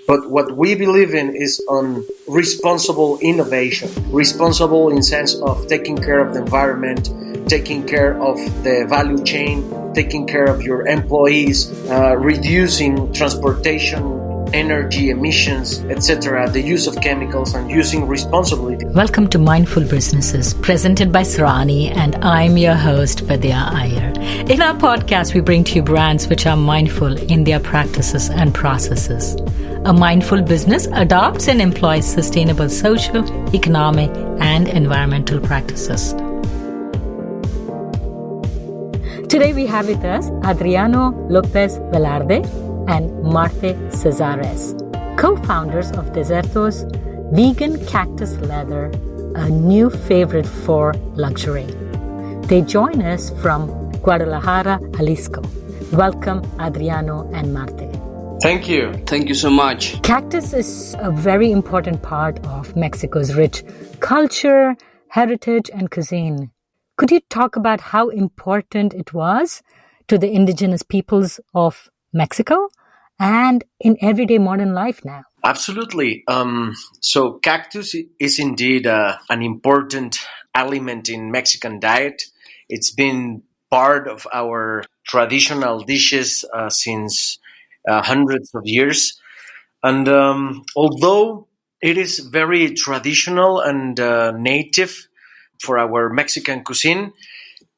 But what we believe in is on responsible innovation, responsible in sense of taking care of the environment, taking care of the value chain, taking care of your employees, reducing transportation, energy emissions, etc., the use of chemicals, and using responsibly. Welcome to Mindful Businesses, presented by Srani, and I'm your host, Vidya Iyer. In our podcast, we bring to you brands which are mindful in their practices and processes. A mindful business adopts and employs sustainable social, economic, and environmental practices. Today we have with us Adriano Lopez Velarde and Marte Cesares, co-founders of Desserto's vegan cactus leather, a new favorite for luxury. They join us from Guadalajara, Jalisco. Welcome, Adriano and Marte. Thank you. Thank you so much. Cactus is a very important part of Mexico's rich culture, heritage, and cuisine. Could you talk about how important it was to the indigenous peoples of Mexico and in everyday modern life now? Absolutely. So cactus is indeed an important element in Mexican diet. It's been part of our traditional dishes since hundreds of years. And although it is very traditional and native for our Mexican cuisine,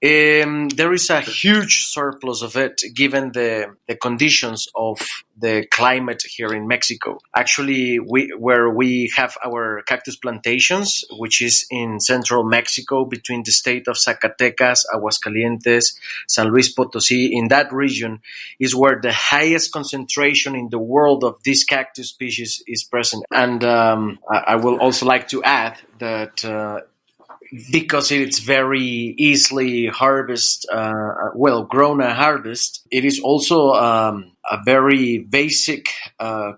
there is a huge surplus of it given the conditions of the climate here in Mexico. Actually, where we have our cactus plantations, which is in central Mexico between the state of Zacatecas, Aguascalientes, San Luis Potosí, in that region is where the highest concentration in the world of this cactus species is present. And I will also like to add that because it's very easily grown and harvest, it is also a very basic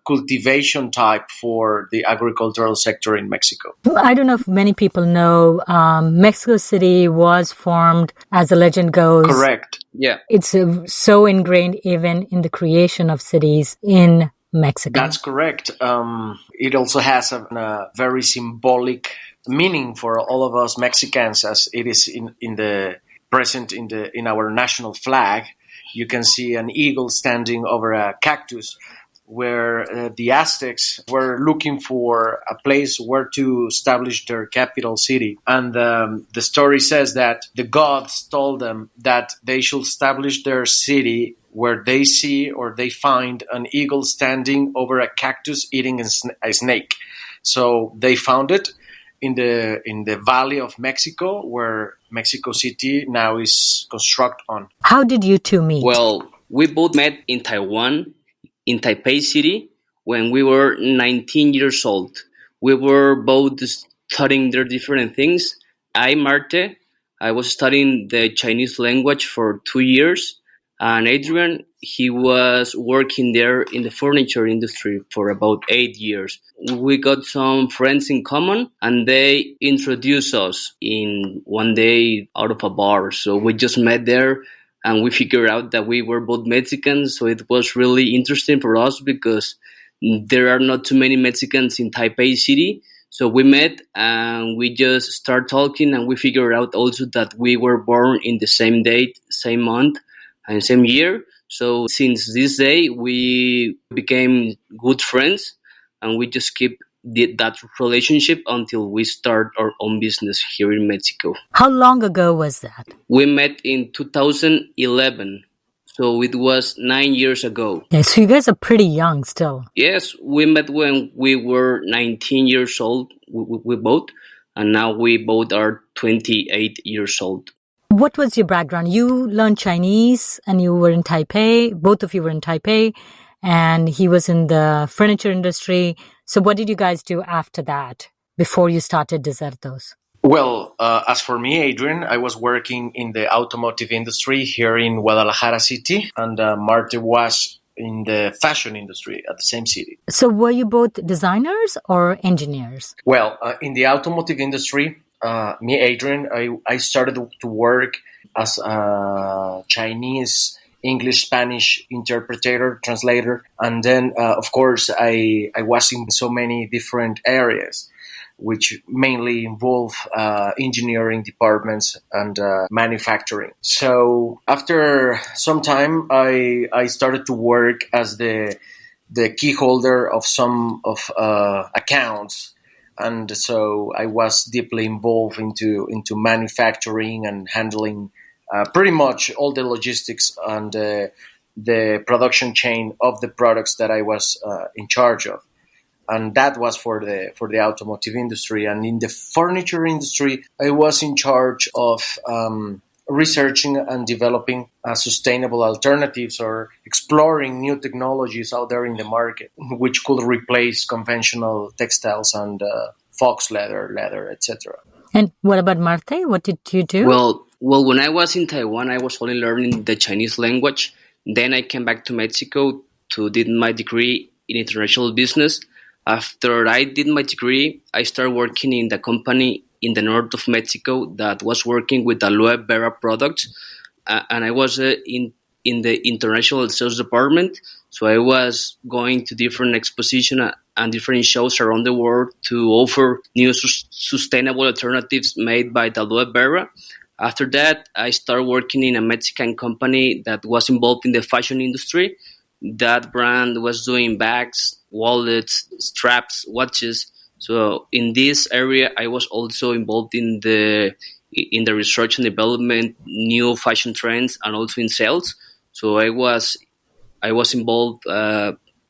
cultivation type for the agricultural sector in Mexico. I don't know if many people know, Mexico City was formed, as the legend goes. Correct. Yeah. It's so ingrained even in the creation of cities in Mexico. That's correct. It also has a very symbolic meaning for all of us Mexicans, as it is present in our national flag. You can see an eagle standing over a cactus, where the Aztecs were looking for a place where to establish their capital city. And the story says that the gods told them that they should establish their city where they see or they find an eagle standing over a cactus eating a snake. So they found it in the Valley of Mexico, where Mexico City now is constructed on. How did you two meet? Well, we both met in Taiwan, in Taipei City, when we were 19 years old. We were both studying their different things. Marte, I was studying the Chinese language for 2 years. And Adrian, he was working there in the furniture industry for about 8 years. We got some friends in common, and they introduced us in one day out of a bar. So we just met there, and we figured out that we were both Mexicans. So it was really interesting for us because there are not too many Mexicans in Taipei City. So we met and we just started talking, and we figured out also that we were born in the same date, same month, and same year. So since this day, we became good friends, and we just keep that relationship until we start our own business here in Mexico. How long ago was that? We met in 2011, so it was 9 years ago. Yeah, so you guys are pretty young still. Yes, we met when we were 19 years old, we both, and now we both are 28 years old. What was your background? You learned Chinese and you were in Taipei. Both of you were in Taipei, and he was in the furniture industry. So what did you guys do after that, before you started Dessertos? Well, as for me, Adrian, I was working in the automotive industry here in Guadalajara City, and Marte was in the fashion industry at the same city. So were you both designers or engineers? Well, in the automotive industry, me, Adrian, I started to work as a Chinese English-Spanish interpreter, translator. And then, of course, I was in so many different areas, which mainly involve engineering departments and manufacturing. So after some time, I started to work as the key holder of some of accounts, and so I was deeply involved into manufacturing and handling pretty much all the logistics and the production chain of the products that I was in charge of. And that was for the automotive industry. And in the furniture industry, I was in charge of researching and developing sustainable alternatives or exploring new technologies out there in the market, which could replace conventional textiles and fox leather, etc. And what about Marte? What did you do? Well, when I was in Taiwan, I was only learning the Chinese language. Then I came back to Mexico to did my degree in international business. After I did my degree, I started working in the company in the north of Mexico that was working with aloe vera products, and I was in the international sales department. So I was going to different expositions and different shows around the world to offer new sustainable alternatives made by the aloe vera. After that, I started working in a Mexican company that was involved in the fashion industry. That brand was doing bags, wallets, straps, watches. So in this area, I was also involved in the research and development, new fashion trends, and also in sales. So I was involved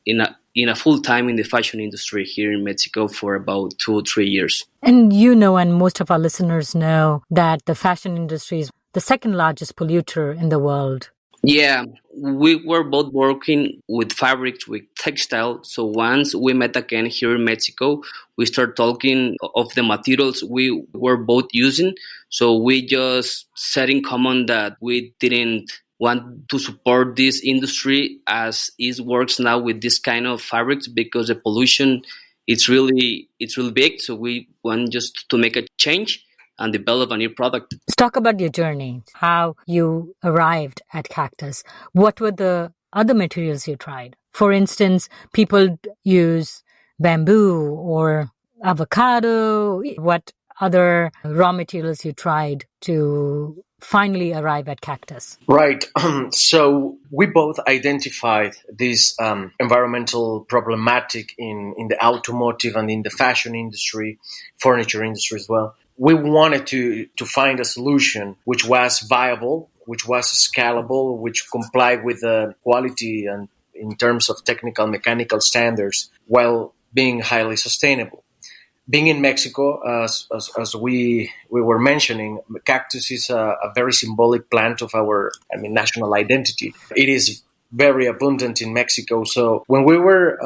in a full time in the fashion industry here in Mexico for about 2 or 3 years. And and most of our listeners know that the fashion industry is the second largest polluter in the world. Yeah, we were both working with fabrics, with textile. So once we met again here in Mexico, we started talking of the materials we were both using. So we just said in common that we didn't want to support this industry as it works now with this kind of fabrics because the pollution it's really big. So we want just to make a change and develop a new product. Let's talk about your journey, how you arrived at Cactus. What were the other materials you tried? For instance, people use bamboo or avocado. What other raw materials you tried to finally arrive at Cactus? Right. So we both identified this environmental problematic in the automotive and in the fashion industry, furniture industry as well. We wanted to find a solution which was viable, which was scalable, which complied with the quality and in terms of technical mechanical standards, while being highly sustainable. Being in Mexico, as we were mentioning, cactus is a very symbolic plant of our national identity. It is very abundant in Mexico. So when we were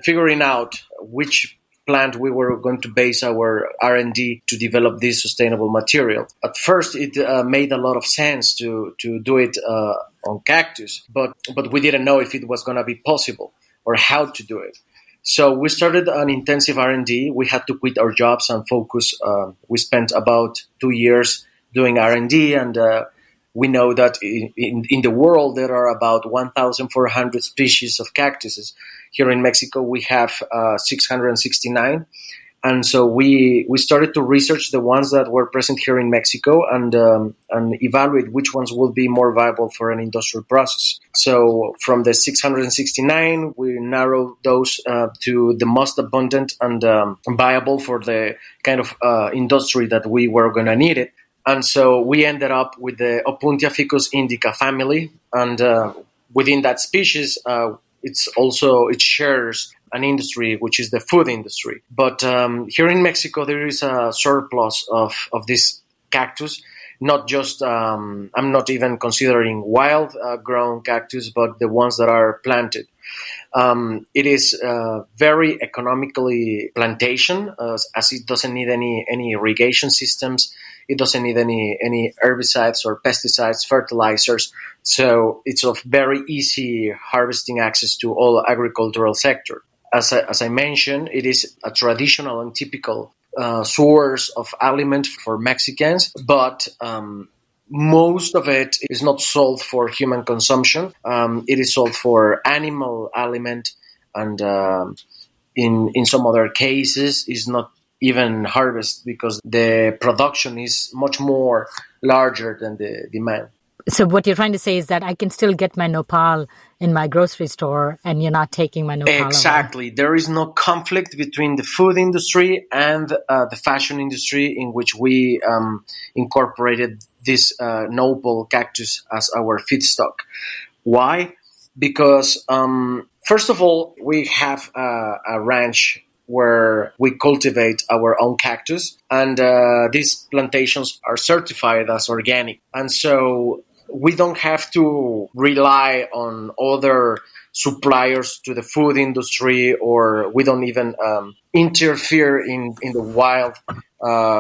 figuring out which plant we were going to base our R&D to develop this sustainable material, at first it made a lot of sense to do it on cactus, but we didn't know if it was going to be possible or how to do it. So we started an intensive R&D. We had to quit our jobs and focus. We spent about 2 years doing R&D, and we know that in the world there are about 1,400 species of cactuses. Here in Mexico we have 669. And so we started to research the ones that were present here in Mexico and evaluate which ones will be more viable for an industrial process. So from the 669, we narrowed those to the most abundant and viable for the kind of industry that we were going to need it. And so we ended up with the Opuntia ficus indica family. And within that species, it shares an industry, which is the food industry. But here in Mexico, there is a surplus of this cactus. Not just, I'm not even considering wild grown cactus, but the ones that are planted. It is very economically plantation, as it doesn't need any irrigation systems. It doesn't need any herbicides or pesticides, fertilizers. So it's of very easy harvesting access to all agricultural sector. As I mentioned, it is a traditional and typical source of aliment for Mexicans, but most of it is not sold for human consumption. It is sold for animal aliment, and in some other cases is not even harvested because the production is much more larger than the demand. So what you're trying to say is that I can still get my nopal in my grocery store and you're not taking my nopal away. Exactly. There is no conflict between the food industry and the fashion industry, in which we incorporated this noble cactus as our feedstock. Why? Because first of all, we have a ranch where we cultivate our own cactus, and these plantations are certified as organic. And so we don't have to rely on other suppliers to the food industry, or we don't even interfere in the wild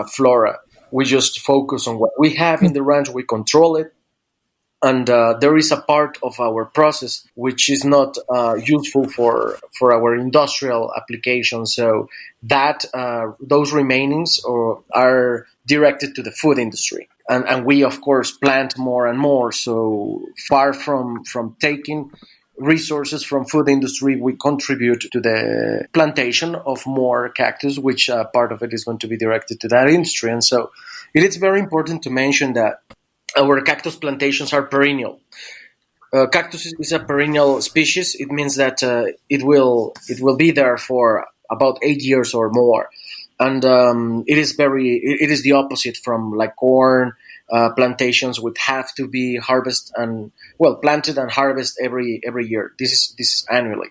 flora. We just focus on what we have in the ranch, we control it. And there is a part of our process which is not useful for our industrial applications. So that those remainings are directed to the food industry. And we, of course, plant more and more. So far from taking resources from food industry, we contribute to the plantation of more cactus, which part of it is going to be directed to that industry. And so it is very important to mention that our cactus plantations are perennial. Cactus is a perennial species. It means that it will be there for about 8 years or more, and it is the opposite from like corn. Plantations would have to be planted and harvested every year. This is annually,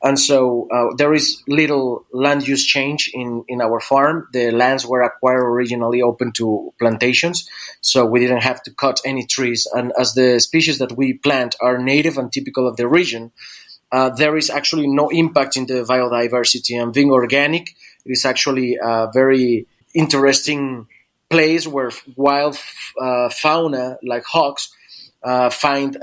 and so there is little land use change in our farm. The lands were acquired originally open to plantations, so we didn't have to cut any trees. And as the species that we plant are native and typical of the region, there is actually no impact in the biodiversity. And being organic, it is actually a very interesting place where wild fauna like hawks find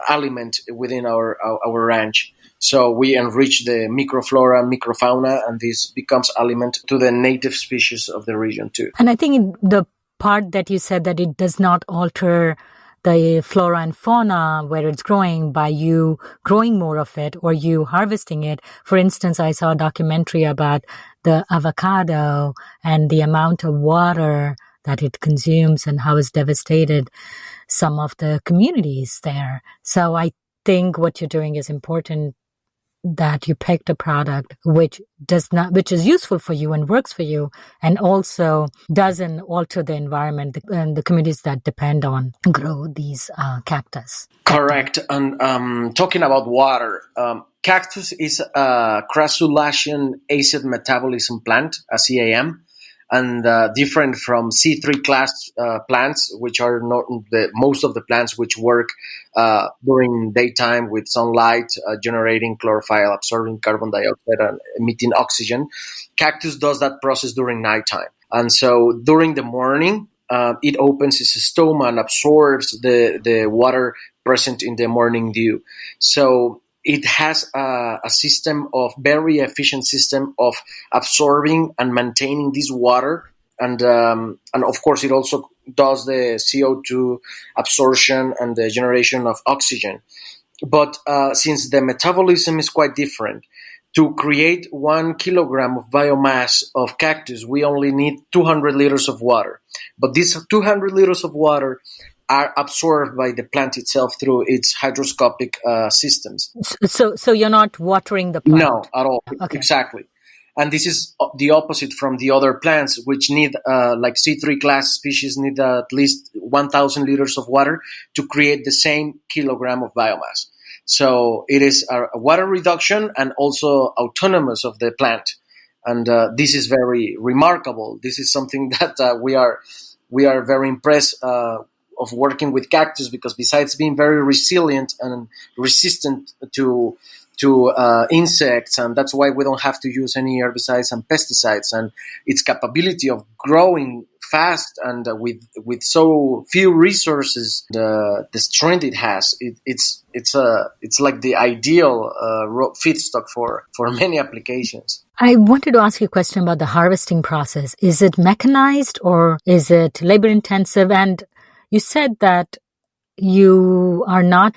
aliment within our ranch. So we enrich the microflora, microfauna, and this becomes aliment to the native species of the region too. And I think the part that you said that it does not alter the flora and fauna where it's growing by you growing more of it or you harvesting it. For instance, I saw a documentary about the avocado and the amount of water that it consumes and how it's devastated some of the communities there. So I think what you're doing is important, that you picked a product which is useful for you and works for you, and also doesn't alter the environment and the communities that depend on grow these cactus. Correct. And talking about water, cactus is a crassulacean acid metabolism plant, a CAM, and different from C3 class plants, which are not most of the plants which work during daytime with sunlight, generating chlorophyll, absorbing carbon dioxide, and emitting oxygen. Cactus does that process during nighttime. And so during the morning, it opens its stoma and absorbs the water present in the morning dew. So it has a very efficient system of absorbing and maintaining this water. And of course, it also does the CO2 absorption and the generation of oxygen. But since the metabolism is quite different, to create 1 kilogram of biomass of cactus, we only need 200 liters of water. But these 200 liters of water are absorbed by the plant itself through its hydroscopic systems. So you're not watering the plant? No, at all. Okay. Exactly. And this is the opposite from the other plants, which need, like C3 class species, need at least 1,000 liters of water to create the same kilogram of biomass. So it is a water reduction and also autonomous of the plant. And this is very remarkable. This is something that we are very impressed of working with cactus, because besides being very resilient and resistant to insects, and that's why we don't have to use any herbicides and pesticides, and its capability of growing fast and with so few resources, the strength it has, it's like the ideal feedstock for many applications. I wanted to ask you a question about the harvesting process. Is it mechanized or is it labor intensive? And You said that you're not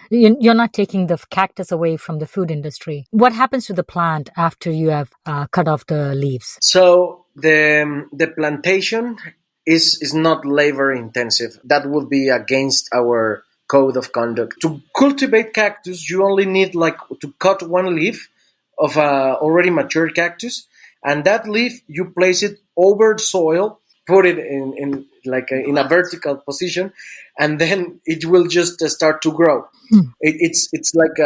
taking the cactus away from the food industry. What happens to the plant after you have cut off the leaves? So the plantation is not labor intensive. That would be against our code of conduct. To cultivate cactus, you only need like to cut one leaf of a already mature cactus, and that leaf you place it over soil, put it in like in a vertical position, and then it will just start to grow. It's like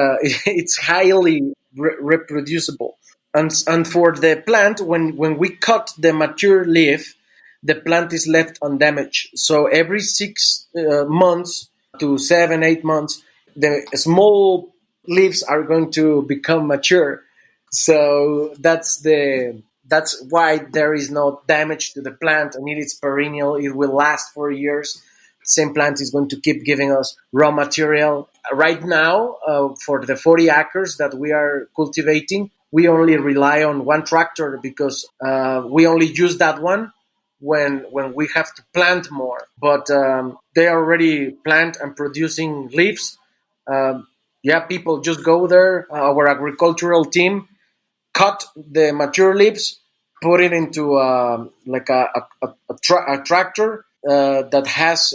it's highly reproducible. And for the plant, when we cut the mature leaf, the plant is left undamaged. So every 6 months to 7, 8 months, the small leaves are going to become mature. So that's why there is no damage to the plant, and it is perennial. It will last for years. Same plant is going to keep giving us raw material. Right now, for the 40 acres that we are cultivating, we only rely on one tractor because we only use that one when we have to plant more. But they already plant and producing leaves. Yeah, people just go there. Our agricultural team cut the mature leaves, put it into like a tractor that has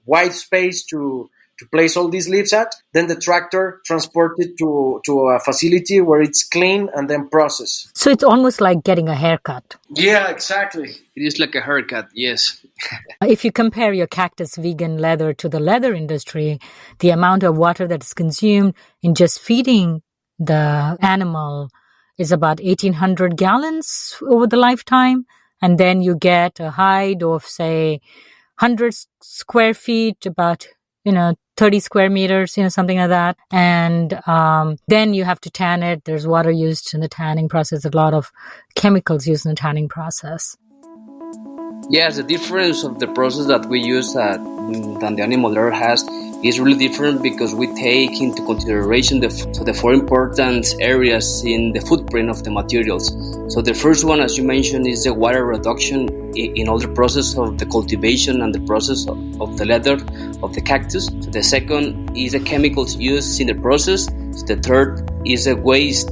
wide space to place all these leaves at. Then the tractor transports it to a facility where it's clean and then processed. So it's almost like getting a haircut. Yeah, exactly. It is like a haircut, yes. If you compare your cactus vegan leather to the leather industry, the amount of water that is consumed in just feeding the animal is about 1,800 gallons over the lifetime. And then you get a hide of, say, 100 square feet, about 30 square meters, something like that. And then you have to tan it. There's water used in the tanning process, a lot of chemicals used in the tanning process. Yes, the difference of the process that we use than the animal leather has is really different because we take into consideration the four important areas in the footprint of the materials. So the first one, as you mentioned, is the water reduction in all the process of the cultivation and the process of the leather of the cactus. So the second is the chemicals used in the process. So the third is the waste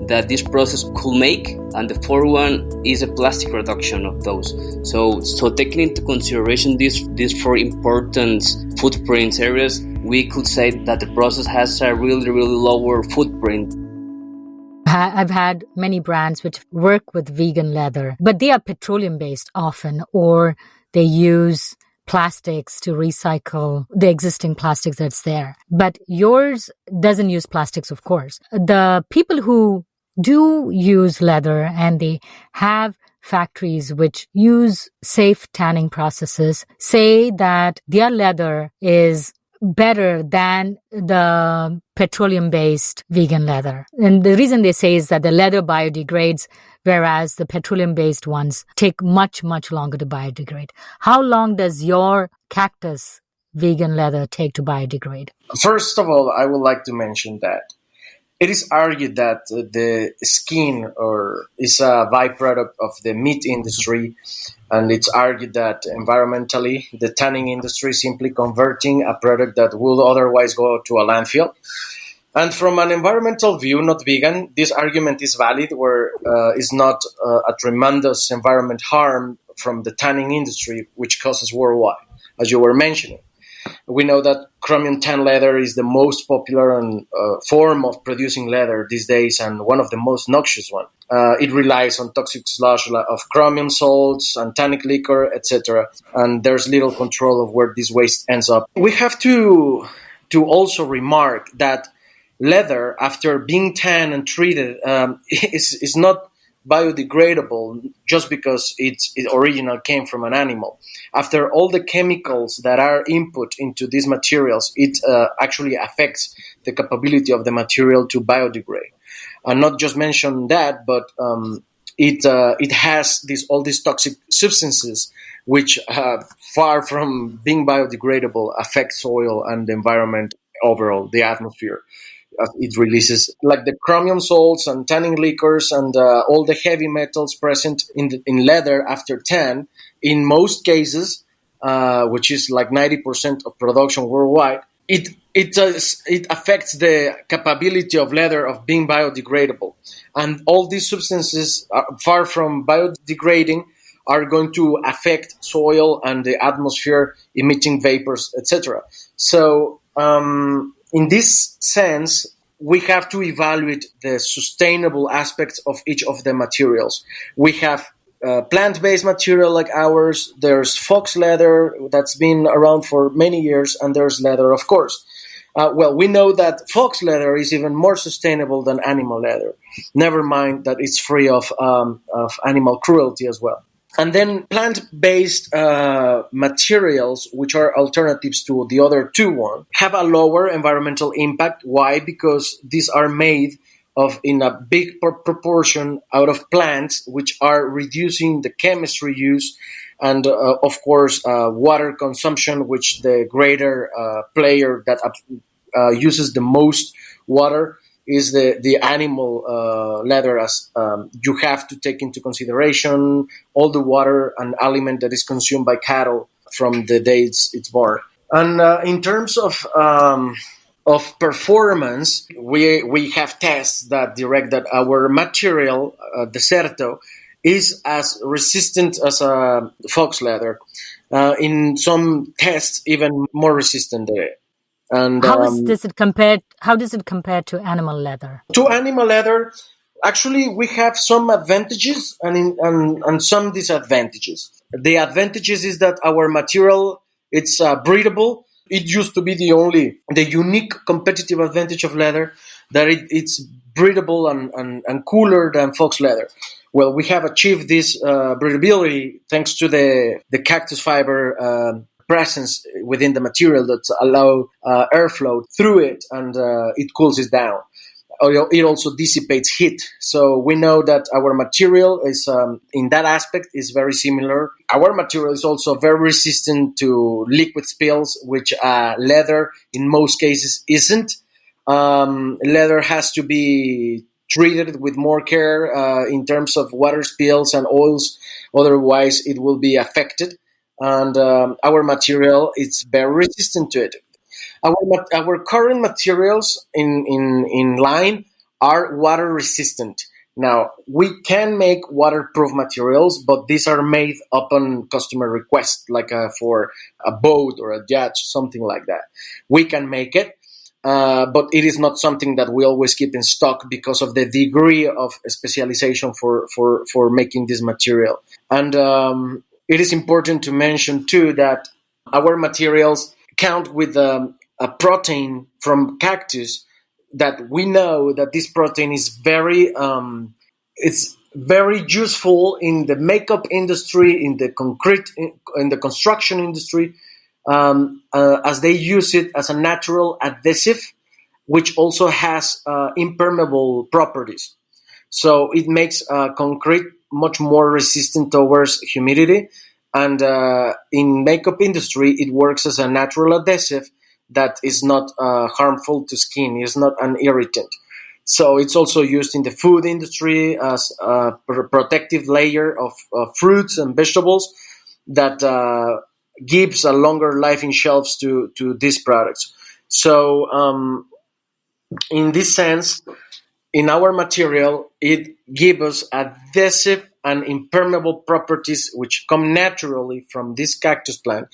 that this process could make, and the fourth one is a plastic reduction of those. So taking into consideration these four important footprints areas, we could say that the process has a really, really lower footprint. I've had many brands which work with vegan leather, but they are petroleum based often, or they use plastics to recycle the existing plastics that's there. But yours doesn't use plastics, of course. The people who do use leather and they have factories which use safe tanning processes say that their leather is better than the petroleum-based vegan leather. And the reason they say is that the leather biodegrades, whereas the petroleum-based ones take much, much longer to biodegrade. How long does your cactus vegan leather take to biodegrade? First of all, I would like to mention that it is argued that the skin is a byproduct of the meat industry, and it's argued that environmentally the tanning industry is simply converting a product that would otherwise go to a landfill. And from an environmental view, not vegan, this argument is valid where is not a tremendous environment harm from the tanning industry, which causes worldwide, as you were mentioning. We know that chromium tan leather is the most popular form of producing leather these days, and one of the most noxious one. It relies on toxic sludge of chromium salts and tannic liquor, etc. And there's little control of where this waste ends up. We have to also remark that leather, after being tanned and treated, is not biodegradable just because it original came from an animal. After all the chemicals that are input into these materials, it actually affects the capability of the material to biodegrade. And not just mention that, but it has all these toxic substances which, far from being biodegradable, affect soil and the environment overall, the atmosphere. It releases like the chromium salts and tanning liquors and all the heavy metals present in leather after tan. In most cases, which is like 90% of production worldwide, it affects the capability of leather of being biodegradable. And all these substances, far from biodegrading, are going to affect soil and the atmosphere, emitting vapors, etc. So, in this sense, we have to evaluate the sustainable aspects of each of the materials. We have plant-based material like ours. There's fox leather that's been around for many years, and there's leather, of course. Well, we know that fox leather is even more sustainable than animal leather. Never mind that it's free of animal cruelty as well. And then plant-based materials, which are alternatives to the other two ones, have a lower environmental impact. Why? Because these are made of in a big proportion out of plants, which are reducing the chemistry use and, of course, water consumption, which the greater player that uses the most water is the animal leather, as you have to take into consideration all the water and aliment that is consumed by cattle from the day it's born. And in terms of performance, we have tests that direct that our material, Desserto, is as resistant as a fox leather. In some tests, even more resistant. And How does it compare? How does it compare to animal leather? to animal leather, actually, we have some advantages and some disadvantages. The advantages is that our material, it's breathable. It used to be the unique competitive advantage of leather, that it's breathable and cooler than fox leather. Well, we have achieved this breathability thanks to the cactus fiber presence within the material that allow airflow through it, and it cools it down. It also dissipates heat. So we know that our material is, in that aspect, is very similar. Our material is also very resistant to liquid spills, which leather in most cases isn't. Leather has to be treated with more care in terms of water spills and oils. Otherwise, it will be affected. And our material is very resistant to it. Our current materials in line are water resistant. Now, we can make waterproof materials, but these are made upon customer request, like for a boat or a yacht, something like that. We can make it, but it is not something that we always keep in stock because of the degree of specialization for making this material. And it is important to mention, too, that our materials count with a protein from cactus that we know that this protein is it's very useful in the makeup industry, in the in the construction industry, as they use it as a natural adhesive, which also has impermeable properties. So it makes concrete much more resistant towards humidity. And in makeup industry, it works as a natural adhesive that is not harmful to skin. It's not an irritant. So it's also used in the food industry as a protective layer of fruits and vegetables that gives a longer life in shelves to these products. So in this sense, in our material, it gives us adhesive and impermeable properties which come naturally from this cactus plant.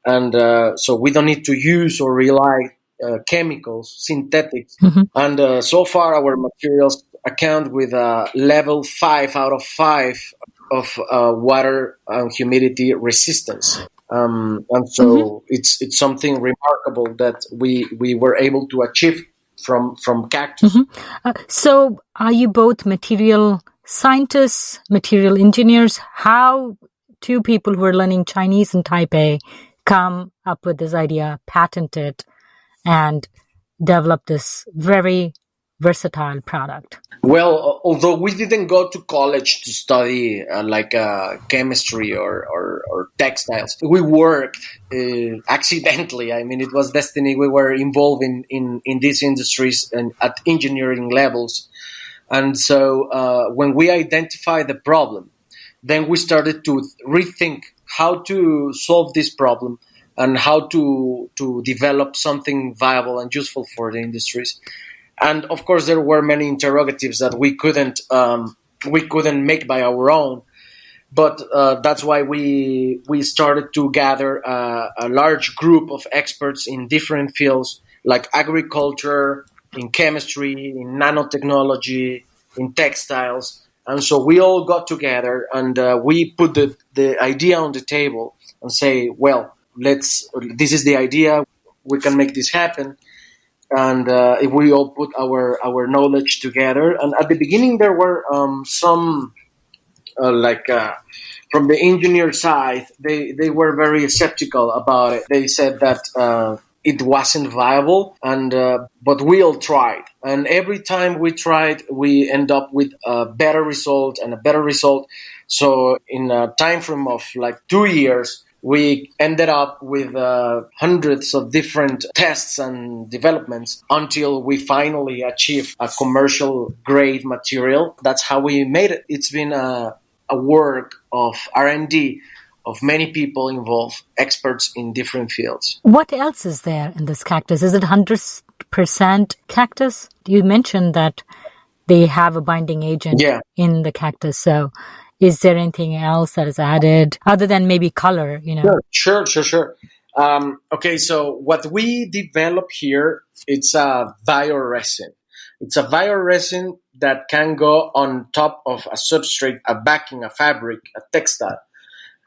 And so we don't need to use or rely chemicals, synthetics. Mm-hmm. And so far, our materials account with a level 5 out of 5 of water and humidity resistance. And so it's something remarkable that we were able to achieve from cactus. So are you both material scientists, material engineers? How two people who are learning Chinese in Taipei come up with this idea, patent it, and develop this very versatile product? Well, although we didn't go to college to study chemistry or textiles, we worked accidentally. I mean, it was destiny. We were involved in these industries and at engineering levels. And so when we identified the problem, then we started to rethink how to solve this problem and how to develop something viable and useful for the industries. And of course, there were many interrogatives that we couldn't make by our own. But that's why we started to gather a large group of experts in different fields like agriculture, in chemistry, in nanotechnology, in textiles. And so we all got together and we put the idea on the table and say, well, this is the idea, we can make this happen. And if we all put our knowledge together. And at the beginning, there were some like from the engineer side, they were very skeptical about it. They said that it wasn't viable, and but we all tried. And every time we tried, we end up with a better result and a better result. So in a time frame of like 2 years, we ended up with hundreds of different tests and developments until we finally achieved a commercial grade material. That's how we made it. It's been a work of R&D of many people involved, experts in different fields. What else is there in this cactus? Is it 100% cactus? You mentioned that they have a binding agent in the cactus. So is there anything else that is added other than maybe color, Sure. Okay, so what we develop here, it's a bioresin. It's a bioresin that can go on top of a substrate, a backing, a fabric, a textile,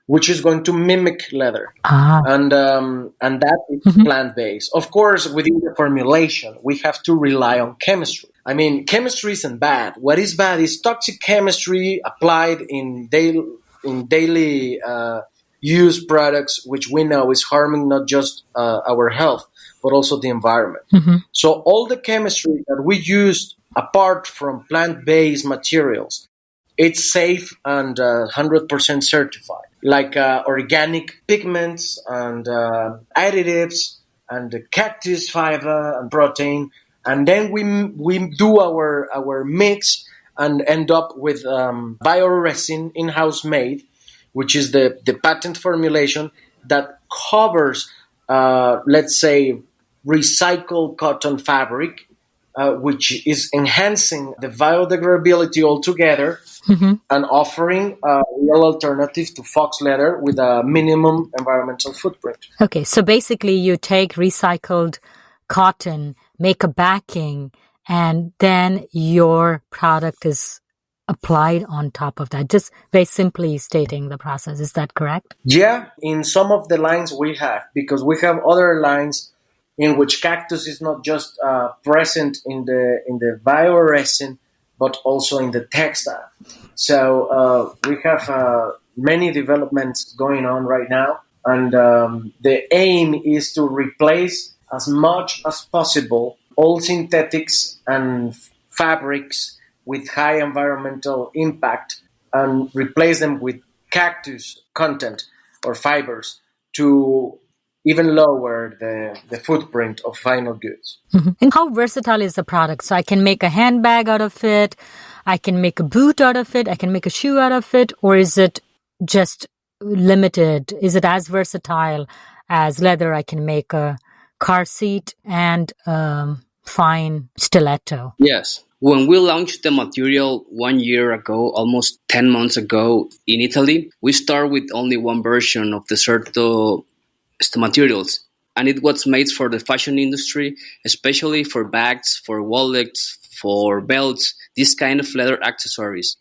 which is going to mimic leather. And that is plant-based. Of course, within the formulation, we have to rely on chemistry. I mean, chemistry isn't bad. What is bad is toxic chemistry applied in daily use products, which we know is harming not just our health, but also the environment. So all the chemistry that we use, apart from plant-based materials, it's safe and 100% certified. Like organic pigments and additives and the cactus fiber and protein. And then we do our mix and end up with bioresin in-house made, which is the patent formulation that covers, let's say, recycled cotton fabric, which is enhancing the biodegradability altogether and offering a real alternative to fox leather with a minimum environmental footprint. Okay, so basically you take recycled cotton, make a backing, and then your product is applied on top of that. Just very simply stating the process. Is that correct? Yeah, in some of the lines we have, because we have other lines in which cactus is not just present in the bioresin, but also in the textile. So we have many developments going on right now, and the aim is to replace as much as possible all synthetics and fabrics with high environmental impact and replace them with cactus content or fibers to even lower the footprint of final goods. And how versatile is the product? So I can make a handbag out of it, I can make a boot out of it, I can make a shoe out of it, or is it just limited? Is it as versatile as leather? I can make a car seat and fine stiletto. Yes. When we launched the material 1 year ago, almost 10 months ago in Italy, we started with only one version of Desserto materials. And it was made for the fashion industry, especially for bags, for wallets, for belts, this kind of leather accessories.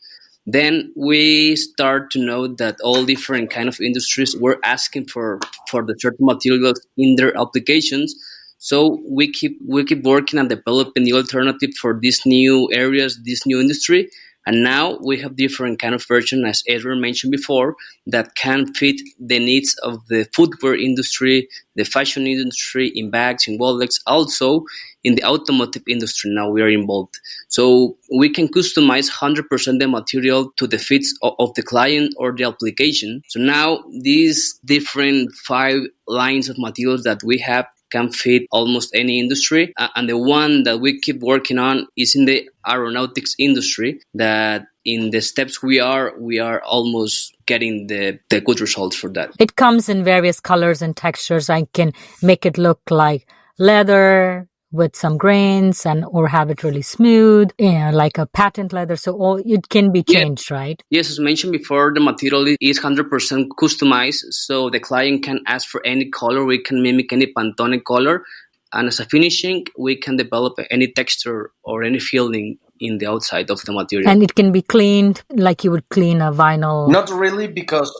Then we start to know that all different kind of industries were asking for the certain materials in their applications. So we keep working and developing the alternative for these new areas, this new industry. And now we have different kind of version, as Edward mentioned before, that can fit the needs of the footwear industry, the fashion industry, in bags, in wallets, also in the automotive industry. Now we are involved. So we can customize 100% the material to the fits of the client or the application. So now these different 5 lines of materials that we have can fit almost any industry. And the one that we keep working on is in the aeronautics industry, that in the steps we are almost getting the good results for that. It comes in various colors and textures. I can make it look like leather with some grains and or have it really smooth, like a patent leather. So all it can be changed, right? Yes, as mentioned before, the material is 100% customized, so the client can ask for any color. We can mimic any Pantone color, and as a finishing, we can develop any texture or any feeling in the outside of the material. And it can be cleaned like you would clean a vinyl. Not really, because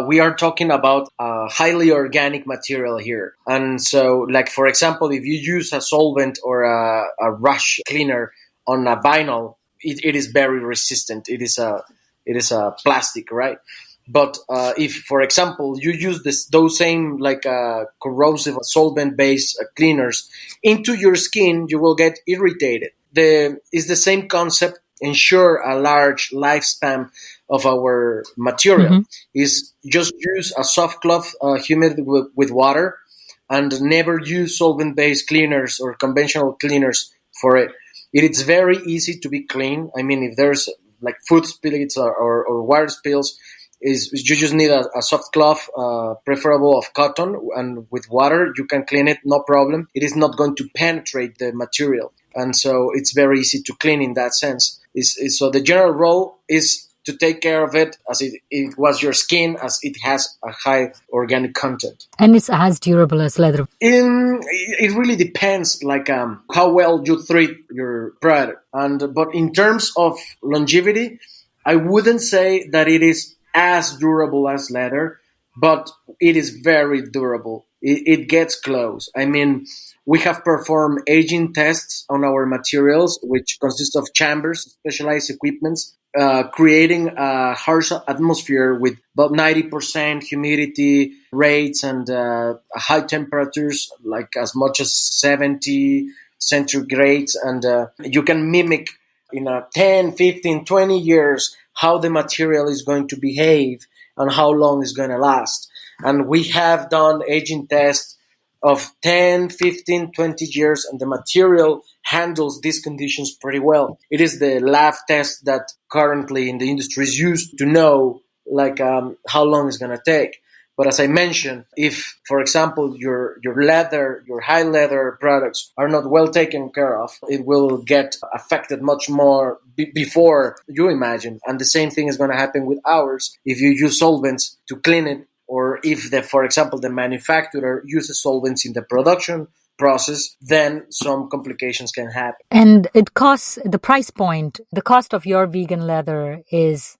we are talking about highly organic material here. And so, like, for example, if you use a solvent or a rush cleaner on a vinyl, it is very resistant. It is a plastic, right? But if, for example, you use those same corrosive solvent-based cleaners into your skin, you will get irritated. It's the same concept. Ensure a large lifespan of our material is just use a soft cloth humid with water, and never use solvent-based cleaners or conventional cleaners for it. It is very easy to be clean. I mean, if there's like food spills or water spills, you just need a soft cloth, preferable of cotton, and with water you can clean it, no problem. It is not going to penetrate the material, and so it's very easy to clean in that sense. So the general role is to take care of it as it was your skin, as it has a high organic content. And it's as durable as leather. It really depends, how well you treat your product. But in terms of longevity, I wouldn't say that it is as durable as leather, but it is very durable. It gets close. I mean, we have performed aging tests on our materials, which consist of chambers, specialized equipments, creating a harsh atmosphere with about 90% humidity rates and high temperatures, like as much as 70 centigrades. And you can mimic in 10, 15, 20 years how the material is going to behave and how long it's going to last. And we have done aging tests of 10, 15, 20 years, and the material handles these conditions pretty well. It is the lab test that currently in the industry is used to know how long it's going to take. But as I mentioned, if, for example, your high leather products are not well taken care of, it will get affected much more before you imagine. And the same thing is going to happen with ours. If you use solvents to clean it, or if, for example, the manufacturer uses solvents in the production process, then some complications can happen. And it costs, the price point, the cost of your vegan leather is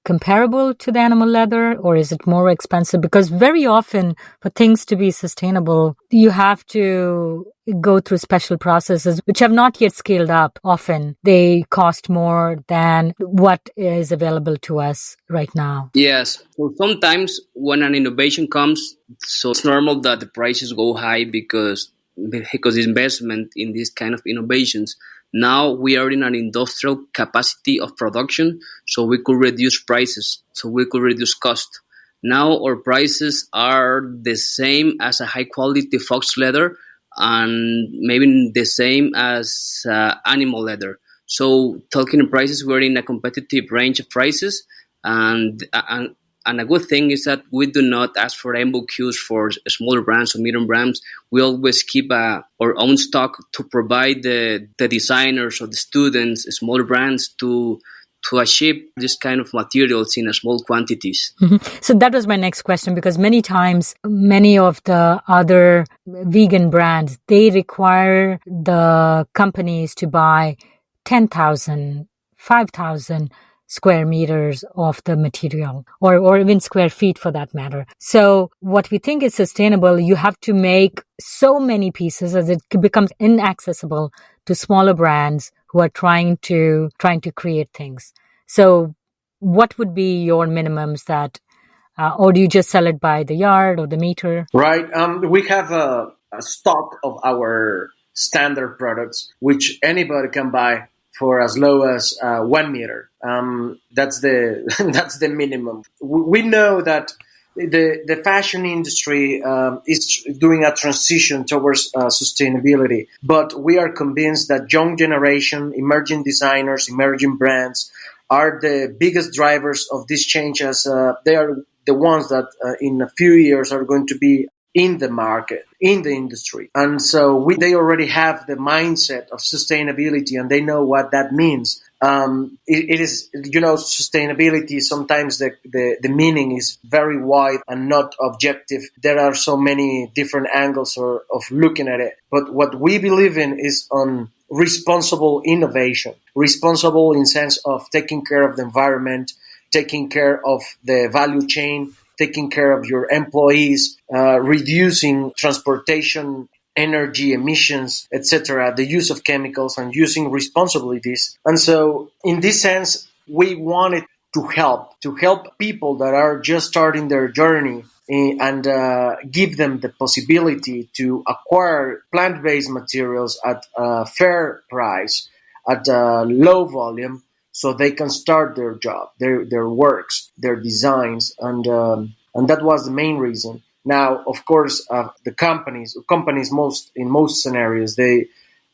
comparable to the animal leather, or is it more expensive? Because very often for things to be sustainable, you have to go through special processes which have not yet scaled up. Often they cost more than what is available to us right now. Yes. So sometimes when an innovation comes, so it's normal that the prices go high because investment in these kind of innovations. Now we are in an industrial capacity of production, so we could reduce prices, so we could reduce cost. Now our prices are the same as a high quality fox leather and maybe the same as animal leather. So talking prices, we're in a competitive range of prices, and a good thing is that we do not ask for MOQs for smaller brands or medium brands. We always keep our own stock to provide the designers or the students, smaller brands, to achieve this kind of materials in small quantities. Mm-hmm. So that was my next question, because many times, many of the other vegan brands, they require the companies to buy 10,000, 5,000 square meters of the material, or even square feet for that matter. So what we think is sustainable, you have to make so many pieces as it becomes inaccessible to smaller brands who are trying to create things. So what would be your minimums that, or do you just sell it by the yard or the meter? Right. We have a stock of our standard products, which anybody can buy for as low as 1 meter. That's the that's the minimum. We know that the fashion industry is doing a transition towards sustainability, but we are convinced that young generation, emerging designers, emerging brands are the biggest drivers of this change, as they are the ones that in a few years are going to be in the market, in the industry. And so they already have the mindset of sustainability and they know what that means. It is, sustainability, sometimes the meaning is very wide and not objective. There are so many different angles of looking at it. But what we believe in is on responsible innovation, responsible in sense of taking care of the environment, taking care of the value chain, taking care of your employees, reducing transportation, energy emissions, etc., the use of chemicals, and using responsibly this. And so, in this sense, we wanted to help people that are just starting their journey and give them the possibility to acquire plant-based materials at a fair price, at a low volume, so they can start their job, their works, their designs, and that was the main reason. Now, of course, the companies in most scenarios they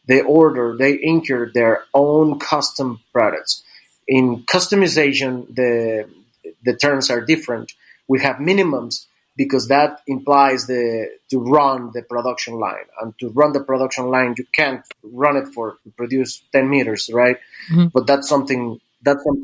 incur their own custom products. In customization, the terms are different. We have minimums because that implies to run the production line, and to run the production line, you can't run it to produce 10 meters, right? Mm-hmm. But that's something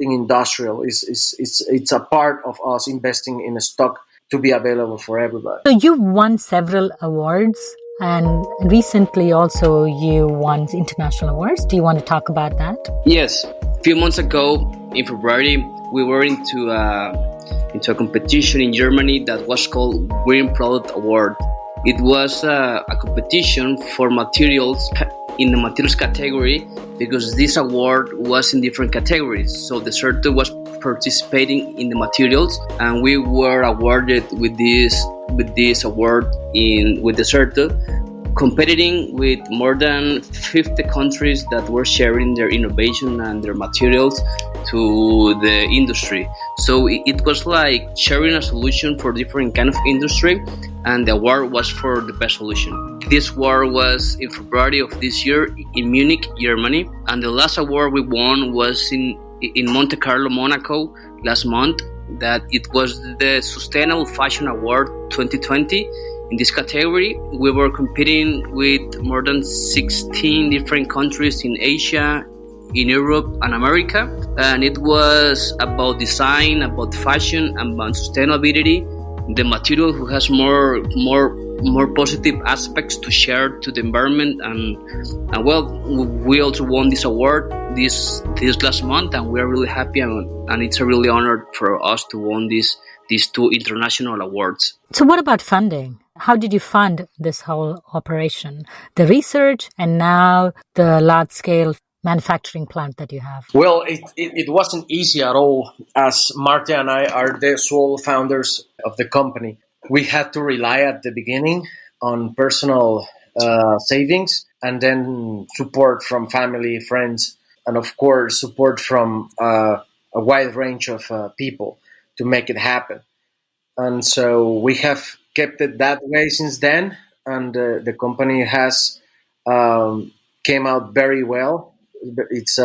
industrial. It's a part of us investing in a stock to be available for everybody. So you've won several awards, and recently also you won international awards. Do you want to talk about that? Yes. A few months ago, in February, we were into a competition in Germany that was called Green Product Award. It was a competition for materials in the materials category, because this award was in different categories. So Desserto was participating in the materials, and we were awarded with this award with Desserto, competing with more than 50 countries that were sharing their innovation and their materials to the industry. So it was like sharing a solution for different kind of industry, and the award was for the best solution. This award was in February of this year in Munich, Germany, and the last award we won was in Monte Carlo, Monaco last month. That it was the Sustainable Fashion Award 2020. In this category, we were competing with more than 16 different countries in Asia, in Europe and America, and it was about design, about fashion, and about sustainability. The material who has more positive aspects to share to the environment, and well, we also won this award this last month, and we are really happy, and it's a really honor for us to win these two international awards. So what about funding? How did you fund this whole operation, the research, and now the large-scale manufacturing plant that you have? Well, it wasn't easy at all, as Marta and I are the sole founders of the company. We had to rely at the beginning on personal savings, and then support from family, friends, and of course support from a wide range of people to make it happen. And so we have kept it that way since then, and the company has came out very well. It's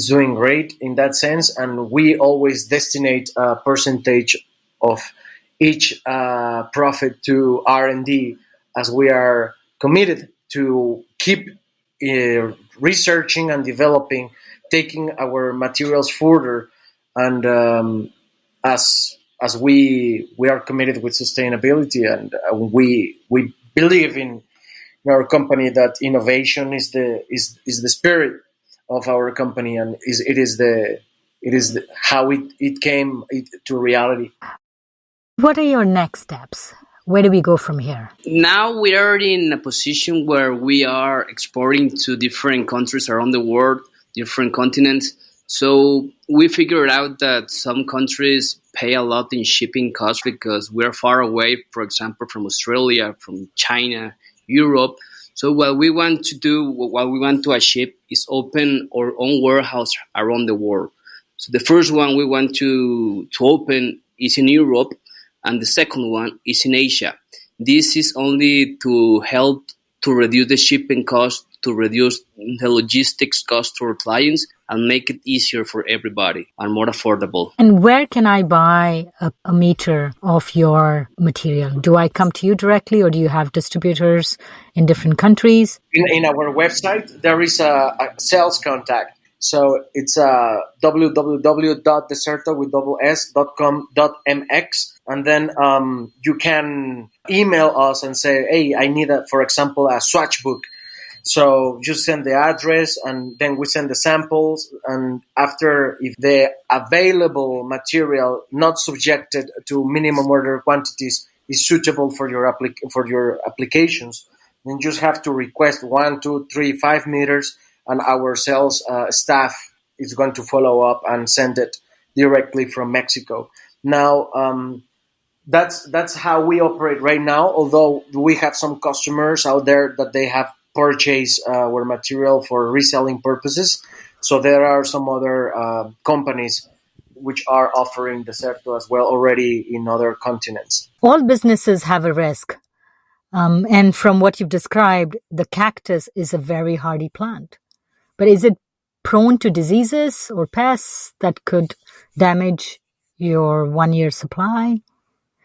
doing great in that sense, and we always destinate a percentage of each profit to R&D, as we are committed to keep researching and developing, taking our materials further, and as we are committed with sustainability, and we believe in our company that innovation is the spirit of our company, and it is how it came to reality. What are your next steps? Where do we go from here? Now we are in a position where we are exporting to different countries around the world, different continents. So we figured out that some countries pay a lot in shipping costs because we're far away, for example, from Australia, from China, Europe. So what we want to achieve is open our own warehouse around the world. So the first one we want to open is in Europe, and the second one is in Asia. This is only to help to reduce the shipping cost, to reduce the logistics cost to our clients, and make it easier for everybody and more affordable. And where can I buy a meter of your material? Do I come to you directly, or do you have distributors in different countries? In our website, there is a sales contact. So it's www.desserto.com.mx, and then you can email us and say, hey, I need, for example, a swatch book. So just send the address, and then we send the samples. And after, if the available material not subjected to minimum order quantities is suitable for your applications, then you just have to request 1, 2, 3, 5 meters, and our sales staff is going to follow up and send it directly from Mexico. Now, that's how we operate right now, although we have some customers out there that they have purchased our material for reselling purposes. So there are some other companies which are offering Desserto as well already in other continents. All businesses have a risk. And from what you've described, the cactus is a very hardy plant. But is it prone to diseases or pests that could damage your 1-year supply?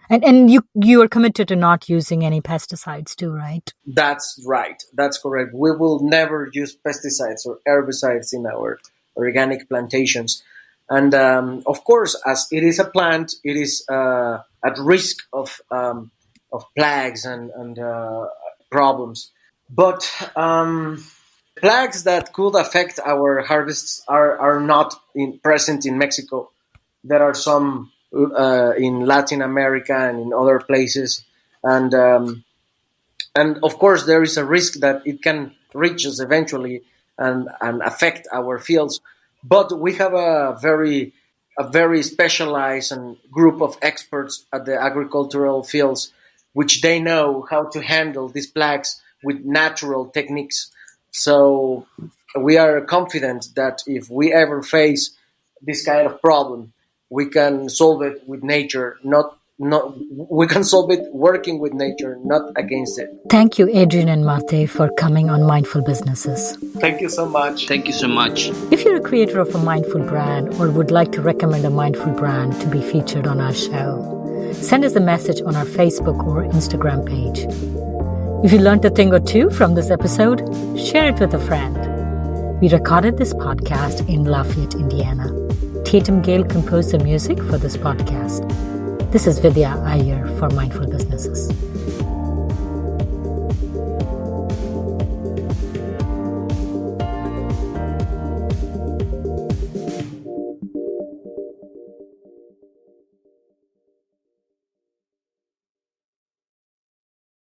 And you are committed to not using any pesticides too, right? That's right. That's correct. We will never use pesticides or herbicides in our organic plantations. And of course, as it is a plant, it is at risk of plagues and problems. But plagues that could affect our harvests are not present in Mexico. There are some in Latin America and in other places, and of course there is a risk that it can reach us eventually and affect our fields. But we have a very specialized and group of experts at the agricultural fields, which they know how to handle these plagues with natural techniques. So we are confident that if we ever face this kind of problem, we can solve it with nature, we can solve it working with nature, not against it. Thank you, Adrian and Marte, for coming on Mindful Businesses. Thank you so much. Thank you so much. If you're a creator of a mindful brand or would like to recommend a mindful brand to be featured on our show, send us a message on our Facebook or Instagram page. If you learned a thing or two from this episode, share it with a friend. We recorded this podcast in Lafayette, Indiana. Tatum Gale composed the music for this podcast. This is Vidya Iyer for Mindful Businesses.